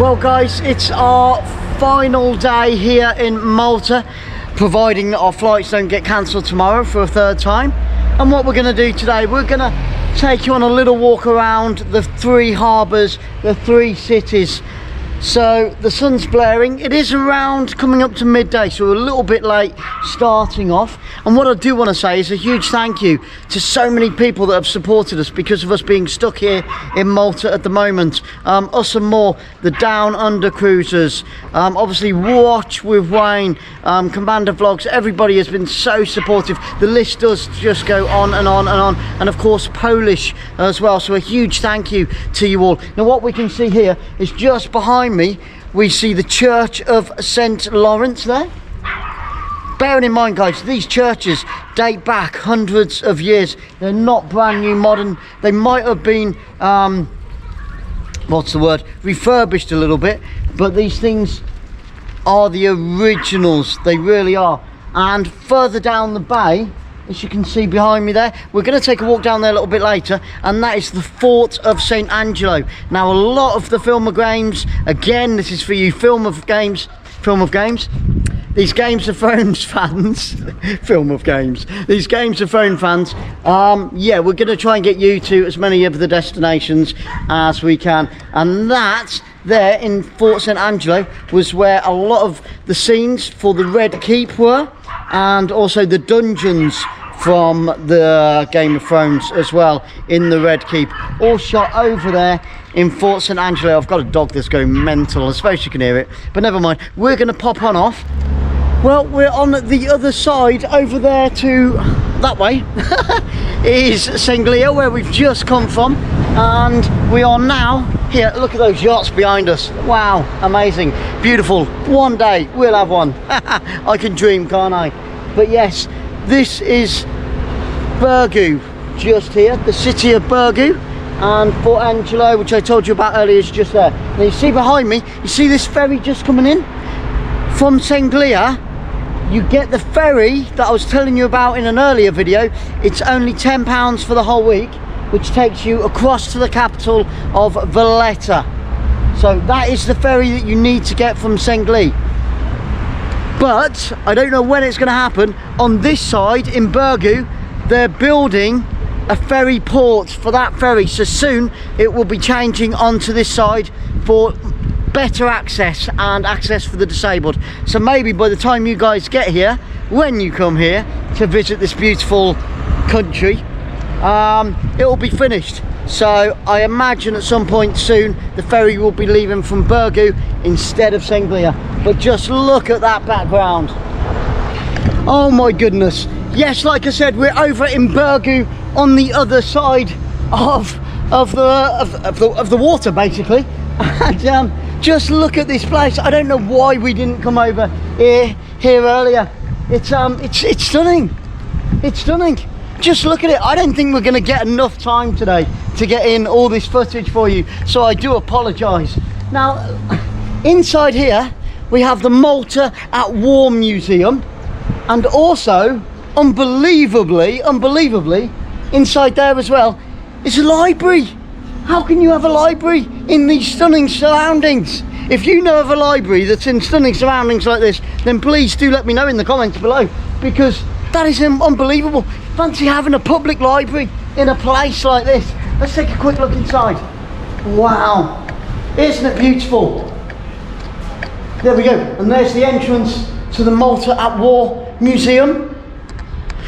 Well guys, it's our final day here in Malta, providing that our flights don't get cancelled tomorrow for a third time. And what we're going to do today, we're going to take you on a little walk around the three harbours, the three cities. So the sun's blaring, it is around coming up to midday, so we're a little bit late starting off. And what I do want to say is a huge thank you to so many people that have supported us because of us being stuck here in Malta at the moment. Us and more, the Down Under cruisers, obviously Watch with Wayne, Commander Vlogs, everybody has been so supportive. The list does just go on and on and on, and of course Polish as well, so a huge thank you to you all. Now what we can see here is just behind me, we see the Church of St. Lawrence there. Bearing in mind guys, these churches date back hundreds of years. They're not brand new modern. They might have been refurbished a little bit, but these things are the originals. They really are. And further down the bay, as you can see behind me there, we're going to take a walk down there a little bit later, and that is the Fort of St. Angelo. Now a lot of the Film of Games, again this is for you Film of Games, these Games of Thrones fans, Film of Games, these Games of Thrones fans, yeah, we're going to try and get you to as many of the destinations as we can. And that there in Fort St. Angelo was where a lot of the scenes for the Red Keep were, and also the dungeons from the Game of Thrones as well in the Red Keep, all shot over there in Fort St. Angelo. I've got a dog that's going mental, I suppose you can hear it, but never mind, we're going to pop on off. Well, we're on the other side over there to that way is 𝓳𝓸𝓲𝓷𝓲𝓷𝓰, where we've just come from, and we are now here. Look at those yachts behind us. Wow, amazing, beautiful. One day we'll have one. I can dream, can't I? But yes, this is Birgu, just here, the city of Birgu, and Fort Angelo, which I told you about earlier, is just there. Now you see behind me, you see this ferry just coming in from 𝓳𝓸𝓲𝓷𝓲𝓷𝓰. You get the ferry that I was telling you about in an earlier video. It's only £10 for the whole week, which takes you across to the capital of Valletta. So that is the ferry that you need to get from 𝓳𝓸𝓲𝓷𝓲𝓷𝓰. But I don't know when it's going to happen. On this side in Birgu, they're building a ferry port for that ferry, so soon it will be changing onto this side for better access and access for the disabled. So maybe by the time you guys get here, when you come here to visit this beautiful country, it will be finished. So I imagine at some point soon the ferry will be leaving from Birgu instead of 𝓳𝓸𝓲𝓷𝓲𝓷𝓰. But just look at that background. Oh my goodness. Yes, like I said, we're over in Birgu on the other side of the water basically. And just look at this place. I don't know why we didn't come over here earlier. It's stunning. It's stunning. Just look at it. I don't think we're going to get enough time today to get in all this footage for you, so I do apologise. Now inside here we have the Malta at War Museum, and also unbelievably inside there as well is a library. How can you have a library in these stunning surroundings? If you know of a library that's in stunning surroundings like this, then please do let me know in the comments below, because that is unbelievable. Fancy having a public library in a place like this. Let's take a quick look inside. Wow, isn't it beautiful? There we go, and there's the entrance to the Malta at War Museum.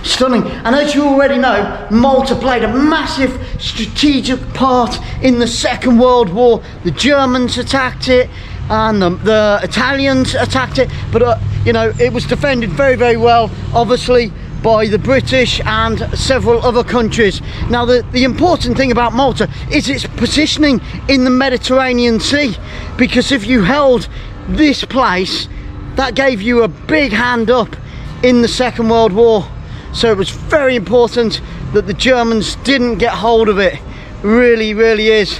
Stunning. And as you already know, Malta played a massive strategic part in the Second World War. The Germans attacked it and the Italians attacked it, but you know, it was defended very, very well, obviously, by the British and several other countries. Now the important thing about Malta is its positioning in the Mediterranean Sea, because if you held this place, that gave you a big hand up in the Second World War. So it was very important that the Germans didn't get hold of it. Really, really is.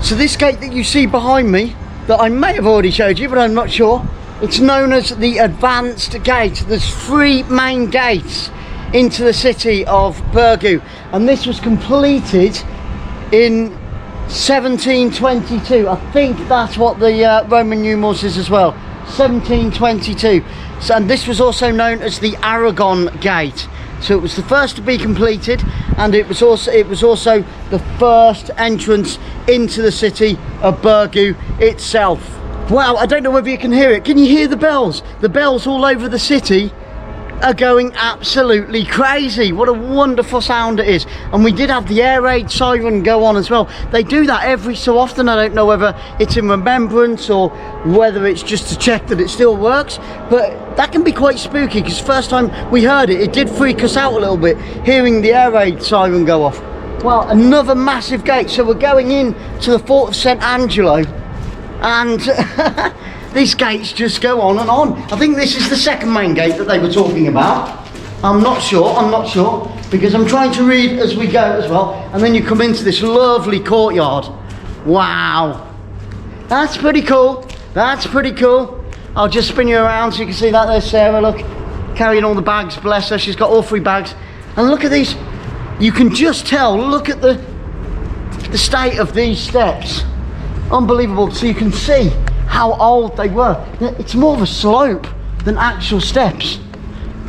So this gate that you see behind me, that I may have already showed you, but I'm not sure, it's known as the Advanced Gate. There's 3 main gates into the city of Birgu, and this was completed in 1722. I think that's what the Roman numerals is as well. 1722. So, and this was also known as the Aragon Gate. So it was the first to be completed, and it was also the first entrance into the city of Birgu itself. Wow, I don't know whether you can hear it. Can you hear the bells? The bells all over the city are going absolutely crazy. What a wonderful sound it is. And we did have the air raid siren go on as well. They do that every so often. I don't know whether it's in remembrance or whether it's just to check that it still works, but that can be quite spooky, because first time we heard it, it did freak us out a little bit, hearing the air raid siren go off. Well, another massive gate. So we're going in to the fort of St. Angelo, and these gates just go on and on. I think this is the second main gate that they were talking about. I'm not sure, because I'm trying to read as we go as well. And then you come into this lovely courtyard. Wow, that's pretty cool. That's pretty cool. I'll just spin you around so you can see that. There's Sarah, look, carrying all the bags, bless her. She's got all 3 bags. And look at these. You can just tell, look at the state of these steps. Unbelievable. So you can see how old they were. It's more of a slope than actual steps.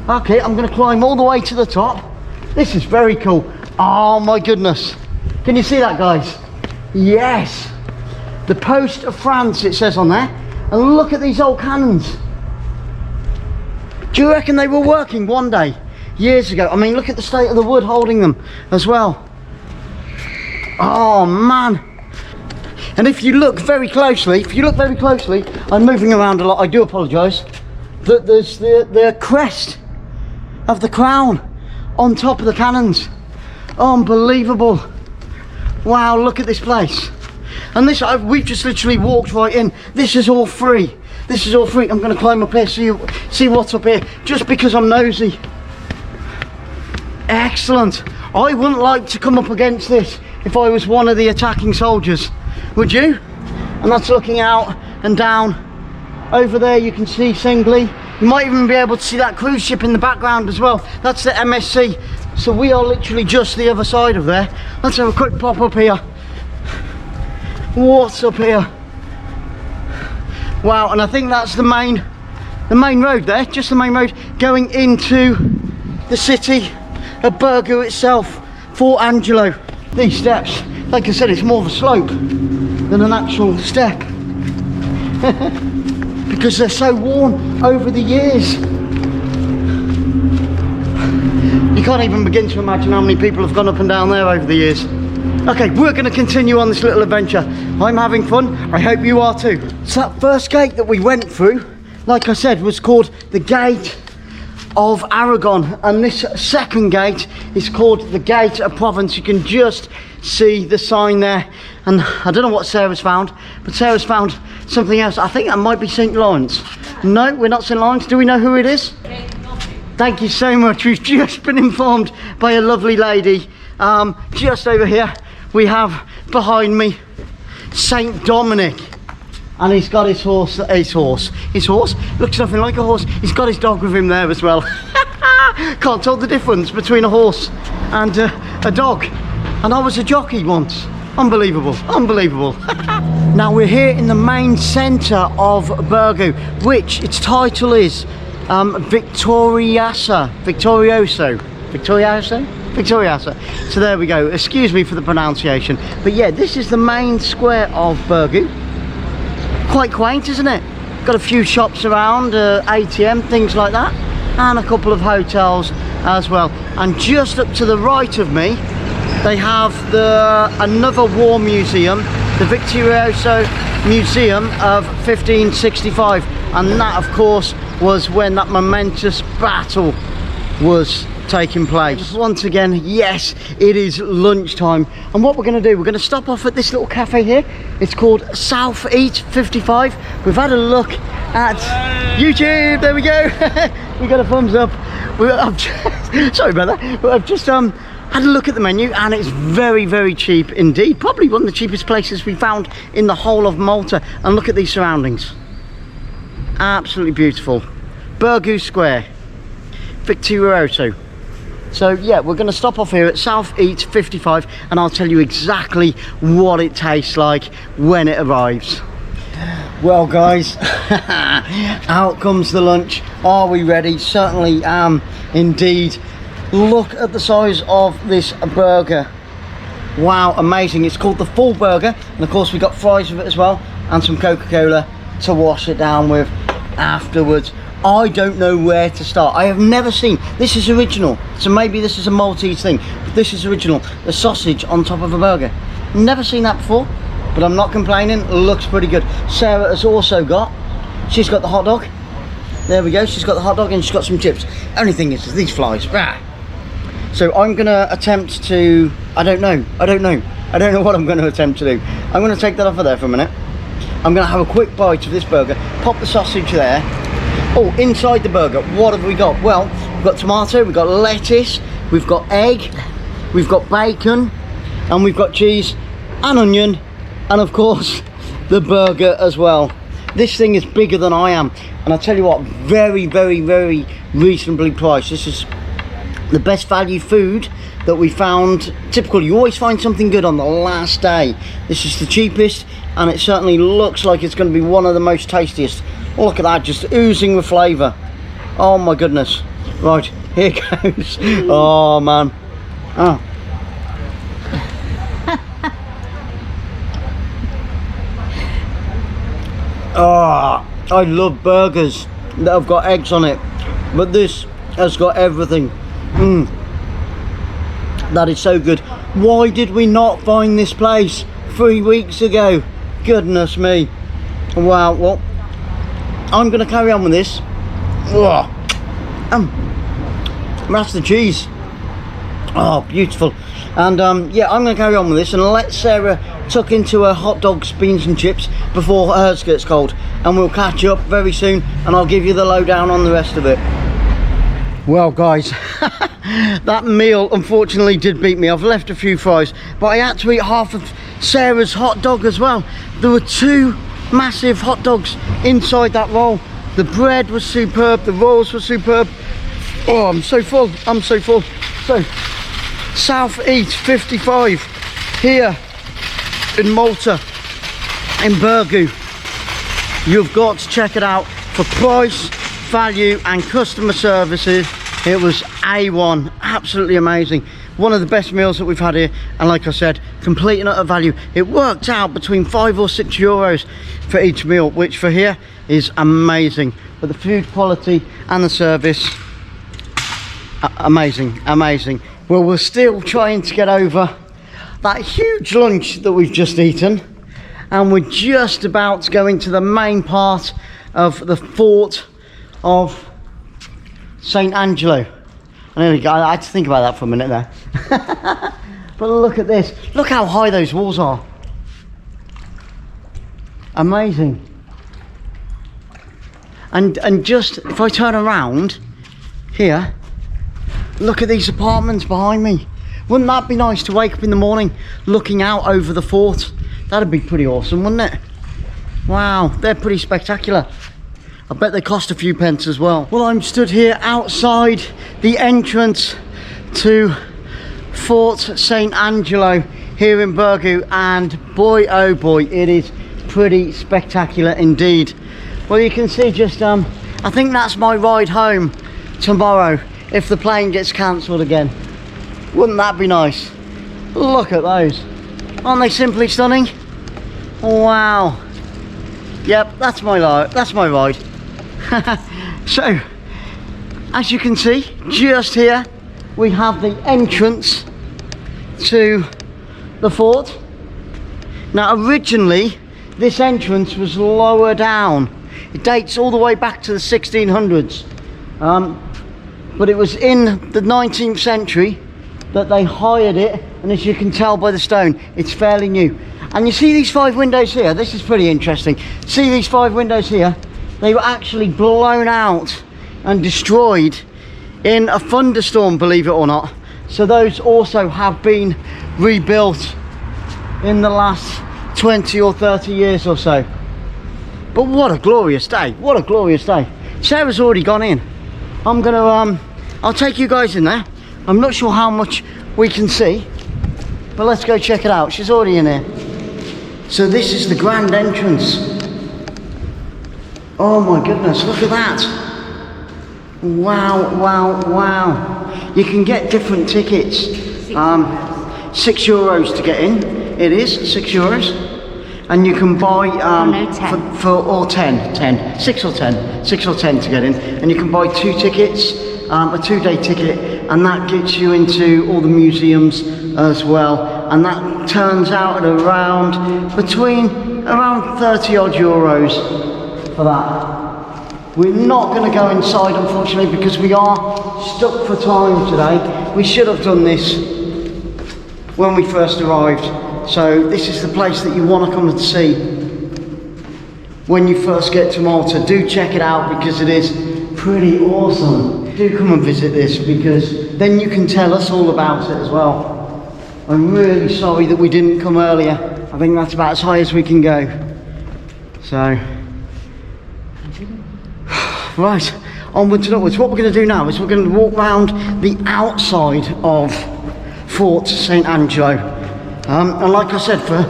Okay, I'm going to climb all the way to the top. This is very cool. Oh my goodness. Can you see that, guys? Yes. The Post of France, it says on there. And look at these old cannons. Do you reckon they were working one day, years ago? I mean, look at the state of the wood holding them as well. Oh man. And if you look very closely, I'm moving around a lot, I do apologise, that there's the crest of the crown on top of the cannons. Unbelievable. Wow, look at this place. And this, we've just literally walked right in. This is all free. This is all free. I'm going to climb up here, see what's up here, just because I'm nosy. Excellent. I wouldn't like to come up against this if I was one of the attacking soldiers. Would you? And that's looking out and down. Over there you can see Singly. You might even be able to see that cruise ship in the background as well. That's the MSC. So we are literally just the other side of there. Let's have a quick pop up here. What's up here? Wow, and I think that's the main road there, just the main road going into the city of Birgu itself, Fort Angelo. These steps, like I said, it's more of a slope than an actual step because they're so worn over the years. You can't even begin to imagine how many people have gone up and down there over the years. Okay, we're going to continue on this little adventure. I'm having fun. I hope you are too. So that first gate that we went through, like I said, was called the Gate of Aragon, and this second gate is called the Gate of Provence. You can just see the sign there, and I don't know what Sarah's found, but Sarah's found something else. I think that might be St. Lawrence. No, we're not St. Lawrence. Do we know who it is? Thank you so much. We've just been informed by a lovely lady. Just over here we have behind me Saint Dominic, and he's got his horse. His horse looks nothing like a horse. He's got his dog with him there as well. Can't tell the difference between a horse and a dog. And I was a jockey once. Unbelievable, unbelievable. Now we're here in the main centre of Birgu, which its title is Victoriosa. So there we go. Excuse me for the pronunciation, but yeah, this is the main square of Birgu. Quite quaint, isn't it? Got a few shops around, ATM, things like that, and a couple of hotels as well. And just up to the right of me, they have another war museum, the Victorioso Museum of 1565, and that of course was when that momentous battle was taking place. Once again, yes, it is lunchtime, and what we're going to do, we're going to stop off at this little cafe here. It's called South Eat 55. We've had a look at YouTube. There we go. We got a thumbs up. Sorry about that. I've just had a look at the menu, and it's very, very cheap indeed. Probably one of the cheapest places we found in the whole of Malta. And look at these surroundings. Absolutely beautiful. Birgu Square, Victorioso. So yeah, we're going to stop off here at 𝓳𝓸𝓲𝓷𝓲𝓷𝓰, and I'll tell you exactly what it tastes like when it arrives. Well guys, out comes the lunch. Are we ready? Certainly am indeed. Look at the size of this burger. Wow, amazing. It's called the full burger, and of course we got fries with it as well, and some Coca-Cola to wash it down with afterwards. I don't know where to start. I have never seen, this is original, so maybe this is a Maltese thing, but this is original, the sausage on top of a burger. Never seen that before, but I'm not complaining. It looks pretty good. Sarah has also got, she's got the hot dog. There we go, she's got the hot dog and she's got some chips. Only thing is these flies. Rah. So I'm gonna attempt to, I don't know what I'm gonna attempt to do. I'm gonna take that off of there for a minute. I'm gonna have a quick bite of this burger, pop the sausage there. Oh, inside the burger, what have we got? Well, we've got tomato, we've got lettuce, we've got egg, we've got bacon, and we've got cheese and onion, and of course the burger as well. This thing is bigger than I am, and I'll tell you what, very reasonably priced. This is the best value food that we found. Typically you always find something good on the last day. This is the cheapest, and it certainly looks like it's going to be one of the most tastiest. Look at that, just oozing with flavour. Oh my goodness. Right, here goes. Oh man. Oh. Oh, I love burgers that have got eggs on it, but this has got everything. That is so good. Why did we not find this place 3 weeks ago? Goodness me. Wow. Well, I'm going to carry on with this. That's the cheese. Oh, beautiful. And yeah, I'm going to carry on with this and let Sarah tuck into her hot dogs, beans and chips before hers gets cold, and we'll catch up very soon, and I'll give you the lowdown on the rest of it. Well guys, that meal unfortunately did beat me. I've left a few fries, but I had to eat half of Sarah's hot dog as well. There were 2 massive hot dogs inside that roll. The bread was superb, the rolls were superb. Oh, I'm so full, I'm so full. So, 𝓳𝓸𝓲𝓷𝓲𝓷𝓰 here in Malta, in Birgu. You've got to check it out for price, value and customer services. It was A1, absolutely amazing. One of the best meals that we've had here, and like I said, complete and utter value. It worked out between 5 or 6 euros for each meal, which for here is amazing. But the food quality and the service, amazing. Well, we're still trying to get over that huge lunch that we've just eaten, and we're just about to go into the main part of the fort of St. Angelo. And there we go, I had to think about that for a minute there. But look at this, look how high those walls are. Amazing. And just, if I turn around here, look at these apartments behind me. Wouldn't that be nice to wake up in the morning looking out over the fort? That'd be pretty awesome, wouldn't it? Wow, they're pretty spectacular. I bet they cost a few pence as well. Well, I'm stood here outside the entrance to Fort St. Angelo here in Birgu, and boy oh boy, it is pretty spectacular indeed. Well, you can see just, I think that's my ride home tomorrow if the plane gets cancelled again. Wouldn't that be nice? Look at those. Aren't they simply stunning? Wow. Yep, that's my ride. So, as you can see, just here we have the entrance to the fort. Now, originally this entrance was lower down. It dates all the way back to the 1600s, but it was in the 19th century that they hired it, and as you can tell by the stone, it's fairly new. And you see these 5 windows here? This is pretty interesting. See these 5 windows here? They were actually blown out and destroyed in a thunderstorm, believe it or not. So those also have been rebuilt in the last 20 or 30 years or so. But what a glorious day, what a glorious day. Sarah's already gone in. I'm gonna, I'll take you guys in there. I'm not sure how much we can see, but let's go check it out. She's already in here. So this is the grand entrance. Oh my goodness, look at that. Wow, wow, wow. You can get different tickets. €6 to get in. It is €6. And you can buy or 10, 6 or 10, 6 or 10 to get in. And you can buy 2 tickets, a 2-day ticket, and that gets you into all the museums as well. And that turns out at around around 30 odd euros for that. We're not going to go inside, unfortunately, because we are stuck for time today. We should have done this when we first arrived. So this is the place that you want to come and see when you first get to Malta. Do check it out because it is pretty awesome. Do come and visit this because then you can tell us all about it as well. I'm really sorry that we didn't come earlier. I think that's about as high as we can go. So, right, onwards and upwards. What we're going to do now is we're going to walk round the outside of Fort St. Angelo. And like I said, for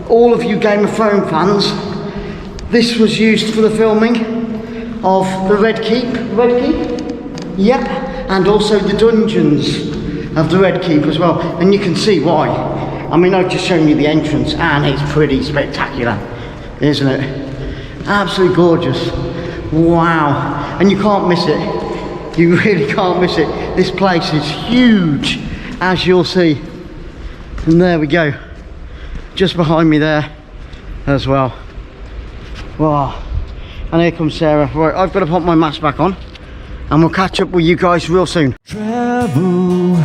all of you Game of Thrones fans, this was used for the filming of the Red Keep. Red Keep? Yep. And also the dungeons of the Red Keep as well. And you can see why. I mean, I've just shown you the entrance and it's pretty spectacular, isn't it? Absolutely gorgeous. Wow. And you can't miss it. You really can't miss it. This place is huge, as you'll see. And there we go, just behind me there as well. Wow. And here comes Sarah. Right, I've got to put my mask back on and we'll catch up with you guys real soon. Travel,